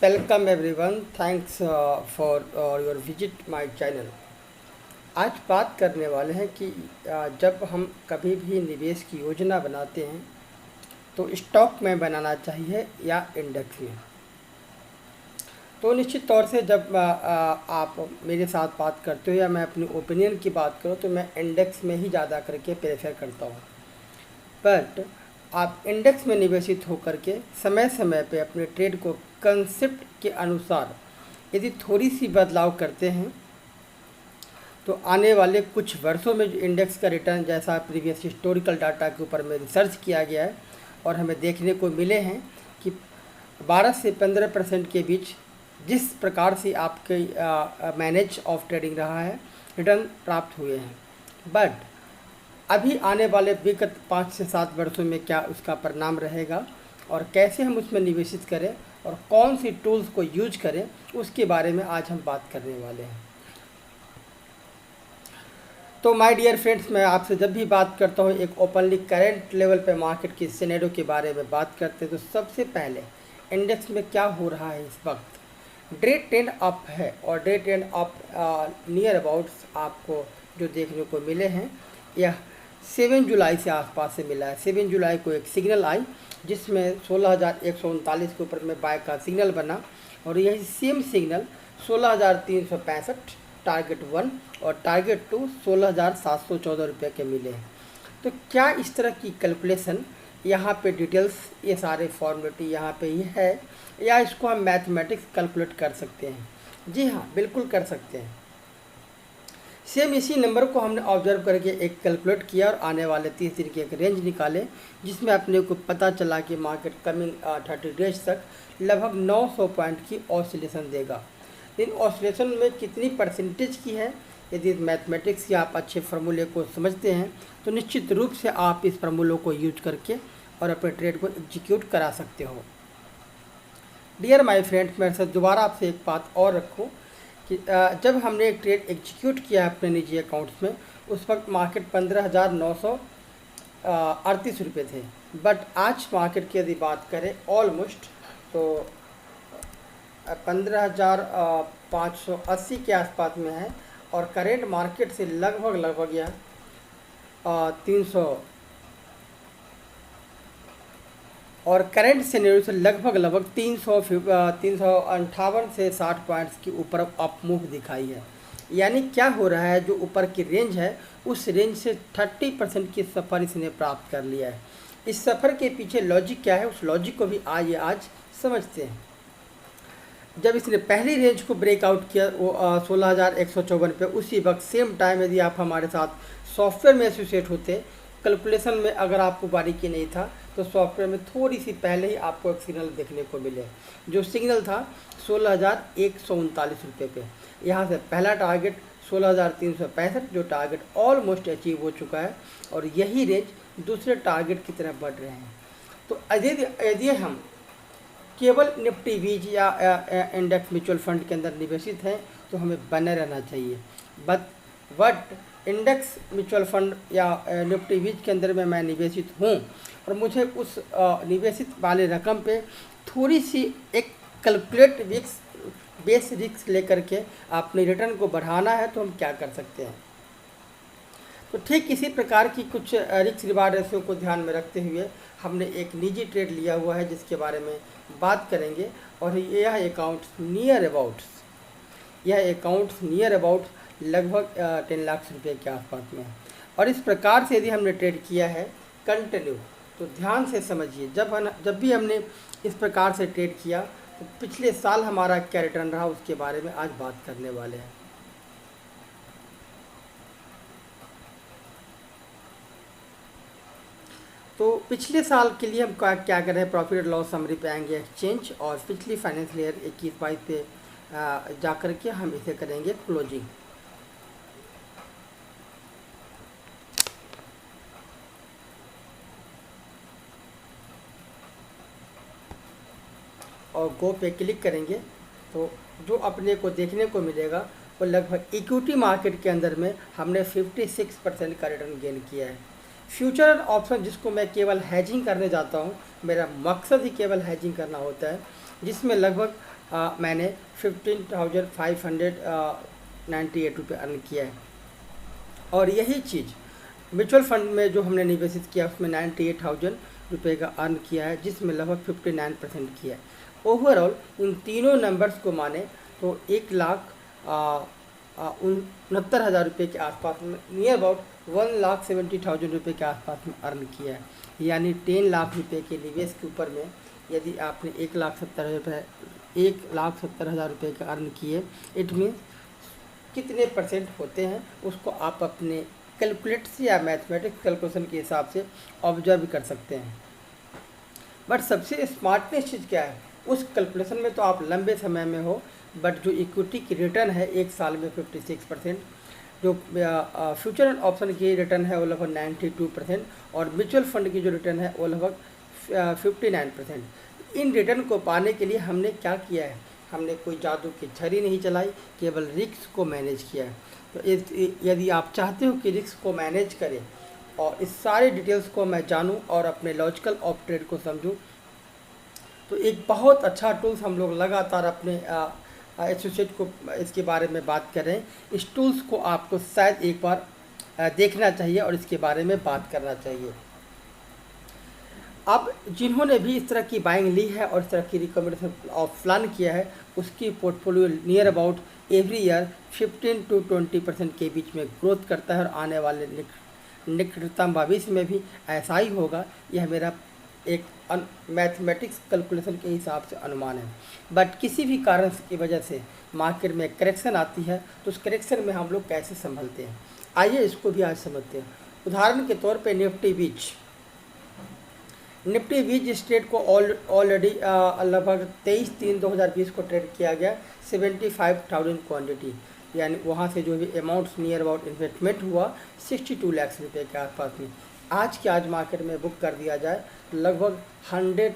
Welcome everyone, thanks for your visit my channel. आज बात करने वाले हैं कि जब हम कभी भी निवेश की योजना बनाते हैं तो स्टॉक में बनाना चाहिए या इंडेक्स में। तो निश्चित तौर से जब आप मेरे साथ बात करते हो या मैं अपनी ओपिनियन की बात करूं तो मैं इंडेक्स में ही ज़्यादा करके प्रेफर करता हूं। बट आप इंडेक्स में निवेशित होकर के समय समय पे अपने ट्रेड को कंसेप्ट के अनुसार यदि थोड़ी सी बदलाव करते हैं तो आने वाले कुछ वर्षों में जो इंडेक्स का रिटर्न, जैसा प्रीवियस हिस्टोरिकल डाटा के ऊपर में रिसर्च किया गया है और हमें देखने को मिले हैं कि 12 से 15% के बीच जिस प्रकार से आपके मैनेज ऑफ ट्रेडिंग रहा है, रिटर्न प्राप्त हुए हैं। बट अभी आने वाले विगत 5 से 7 वर्षों में क्या उसका परिणाम रहेगा और कैसे हम उसमें निवेशित करें और कौन सी टूल्स को यूज करें, उसके बारे में आज हम बात करने वाले हैं। तो माय डियर फ्रेंड्स, मैं आपसे जब भी बात करता हूँ एक ओपनली करेंट लेवल पे मार्केट की सिनेरियो के बारे में बात करते हैं तो सबसे पहले इंडेक्स में क्या हो रहा है इस वक्त। डे ट्रेंड अप है और day trend up near abouts आपको जो देखने को मिले हैं यह 7 जुलाई से आसपास से मिला है। 7 जुलाई को एक सिग्नल आई जिसमें 16,139 के ऊपर में बाय का सिग्नल बना और यही सेम सिग्नल 16,365 टारगेट 1 और टारगेट 2 16,714 रुपये के मिले हैं। तो क्या इस तरह की कैलकुलेशन यहाँ पे डिटेल्स, ये सारे फॉर्मेलिटी यहाँ पे ही है या इसको हम मैथमेटिक्स कैलकुलेट कर सकते हैं? जी हाँ, बिल्कुल कर सकते हैं। सेम इसी नंबर को हमने ऑब्जर्व करके एक कैलकुलेट किया और आने वाले 30 दिन के एक रेंज निकाले जिसमें अपने को पता चला कि मार्केट कमिंग 30 डेज तक लगभग 900 पॉइंट की ऑसिलेशन देगा। इन ऑसिलेशन में कितनी परसेंटेज की है, यदि मैथमेटिक्स के आप अच्छे फार्मूले को समझते हैं तो निश्चित रूप से आप इस फार्मूलों को यूज करके और अपने ट्रेड को एग्जीक्यूट करा सकते हो। डियर माय फ्रेंड्स, मैं सर दोबारा आपसे एक बात और रखूँ कि जब हमने एक ट्रेड एग्जीक्यूट किया अपने निजी अकाउंट्स में उस वक्त मार्केट 15,938 रुपये थे। बट आज मार्केट की यदि बात करें ऑलमोस्ट तो 15,580 के आसपास में है और करेंट मार्केट से लगभग यह 300 और करंट सिनेरियो से लगभग 358 से 60 पॉइंट्स के ऊपर अप मूव दिखाई है। यानी क्या हो रहा है, जो ऊपर की रेंज है उस रेंज से 30% की सफ़र इसने प्राप्त कर लिया है। इस सफ़र के पीछे लॉजिक क्या है, उस लॉजिक को भी आज समझते हैं। जब इसने पहली रेंज को ब्रेकआउट किया वो 16,154 पे, उसी वक्त सेम टाइम यदि आप हमारे साथ सॉफ्टवेयर में एसोसिएट होते, कैलकुलेशन में अगर आपको बारीकी नहीं था तो सॉफ्टवेयर में थोड़ी सी पहले ही आपको एक सिग्नल देखने को मिले जो सिग्नल था 16,139 रुपये पे। यहाँ से पहला टारगेट 16,365 जो टारगेट ऑलमोस्ट अचीव हो चुका है और यही रेंज दूसरे टारगेट की तरफ बढ़ रहे हैं। तो यदि हम केवल निफ्टी बीज या इंडेक्स म्यूचुअल फंड के अंदर निवेशित हैं तो हमें बने रहना चाहिए। बट इंडेक्स म्यूचुअल फंड या निफ्टी बीज के अंदर में मैं निवेशित हूँ और मुझे उस निवेशित वाले रकम पे थोड़ी सी एक कैलकुलेट बेस रिस्क लेकर के अपने रिटर्न को बढ़ाना है तो हम क्या कर सकते हैं। तो ठीक इसी प्रकार की कुछ रिस्क रिवार्ड रेशियो को ध्यान में रखते हुए हमने एक निजी ट्रेड लिया हुआ है जिसके बारे में बात करेंगे। और यह अकाउंट्स नियर अबाउट लगभग 10 लाख रुपये के आसपास में है। और इस प्रकार से यदि हमने ट्रेड किया है कंटिन्यू, तो ध्यान से समझिए, जब भी हमने इस प्रकार से ट्रेड किया तो पिछले साल हमारा क्या रिटर्न रहा उसके बारे में आज बात करने वाले हैं। तो पिछले साल के लिए हम क्या कर रहे हैं, प्रॉफिट एंड लॉस समरी पे आएंगे एक्सचेंज और पिछली फाइनेंशियल ईयर 21-22 पे जा कर के हम इसे करेंगे क्लोजिंग। और गो पे क्लिक करेंगे तो जो अपने को देखने को मिलेगा वो लगभग इक्विटी मार्केट के अंदर में हमने 56% का रिटर्न गेन किया है। फ्यूचर एंड ऑप्शन जिसको मैं केवल हैजिंग करने जाता हूँ, मेरा मकसद ही केवल हैजिंग करना होता है, जिसमें लगभग मैंने 15,598 रुपये अर्न किया है। और यही चीज़ म्यूचुअल फंड में जो हमने निवेशित किया उसमें 98,000 रुपये का अर्न किया है, जिसमें लगभग 59% किया है। ओवरऑल इन तीनों नंबर्स को माने तो 1,69,000 रुपये के आसपास में, नियर अबाउट 1,70,000 रुपये के आसपास में अर्न किया है। यानी 10 लाख रुपये के निवेश के ऊपर में यदि आपने 1,70,000 रुपये का अर्न किए, इट मीन्स कितने परसेंट होते हैं उसको आप अपने कैलकुलेट से या मैथमेटिक्स कैलकुलेशन के हिसाब से ऑब्जर्व कर सकते हैं। बट सबसे स्मार्टनेस चीज़ क्या है, उस कैलकुलेशन में तो आप लंबे समय में हो, बट जो इक्विटी की रिटर्न है एक साल में 56%, जो फ्यूचर एंड ऑप्शन की रिटर्न है वो लगभग 92%, और म्यूचुअल फंड की जो रिटर्न है वो लगभग 59%। इन रिटर्न को पाने के लिए हमने क्या किया है, हमने कोई जादू की छड़ी नहीं चलाई, केवल रिस्क को मैनेज किया है। तो यदि आप चाहते हो कि रिस्क को मैनेज करें और इस सारे डिटेल्स को मैं जानूं और अपने लॉजिकल ऑफ ट्रेड को समझूं, तो एक बहुत अच्छा टूल्स हम लोग लगातार अपने एसोसिएट को इसके बारे में बात कर रहे हैं। इस टूल्स को आपको शायद एक बार देखना चाहिए और इसके बारे में बात करना चाहिए। अब जिन्होंने भी इस तरह की बाइंग ली है और इस तरह की रिकमेंडेशन ऑफ प्लान किया है, उसकी portfolio near about every year 15 to 20% के बीच में ग्रोथ करता है, और आने वाले निकटतम भविष्य में भी ऐसा ही होगा। यह मेरा एक मैथमेटिक्स कैलकुलेशन के हिसाब से अनुमान है। बट किसी भी कारण की वजह से मार्केट में करेक्शन आती है, तो उस करेक्शन में हम लोग कैसे संभलते हैं, आइए इसको भी आज समझते हैं। उदाहरण के तौर पे निफ्टी बीच स्ट्रेट को ऑलरेडी लगभग 23/3/2020 को ट्रेड किया गया 75,000 क्वांटिटी, यानी वहाँ से जो भी अमाउंट्स नियर अबाउट इन्वेस्टमेंट हुआ 62 लाख रुपये के आसपास में। आज मार्केट में बुक कर दिया जाए लगभग 100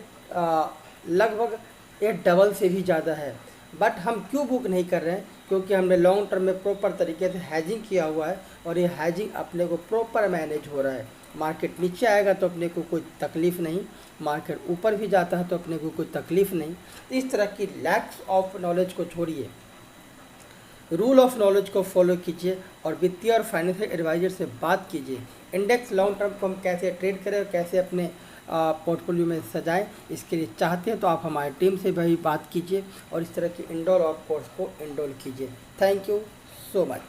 डबल से भी ज़्यादा है। बट हम क्यों बुक नहीं कर रहे हैं, क्योंकि हमने लॉन्ग टर्म में प्रॉपर तरीके से हैजिंग किया हुआ है, और ये हैजिंग अपने को प्रॉपर मैनेज हो रहा है। मार्केट नीचे आएगा तो अपने को कोई तकलीफ़ नहीं, मार्केट ऊपर भी जाता है तो अपने को कोई तकलीफ़ नहीं। इस तरह की लैक्स ऑफ नॉलेज को छोड़िए, रूल ऑफ नॉलेज को फॉलो कीजिए और वित्तीय और फाइनेंशियल एडवाइजर से बात कीजिए। इंडेक्स लॉन्ग टर्म को हम कैसे ट्रेड करें और कैसे अपने पोर्टफोलियो में सजाएं, इसके लिए चाहते हैं तो आप हमारी टीम से भी बात कीजिए और इस तरह की इंडोल और कोर्स को इंडोल कीजिए। Thank you so much.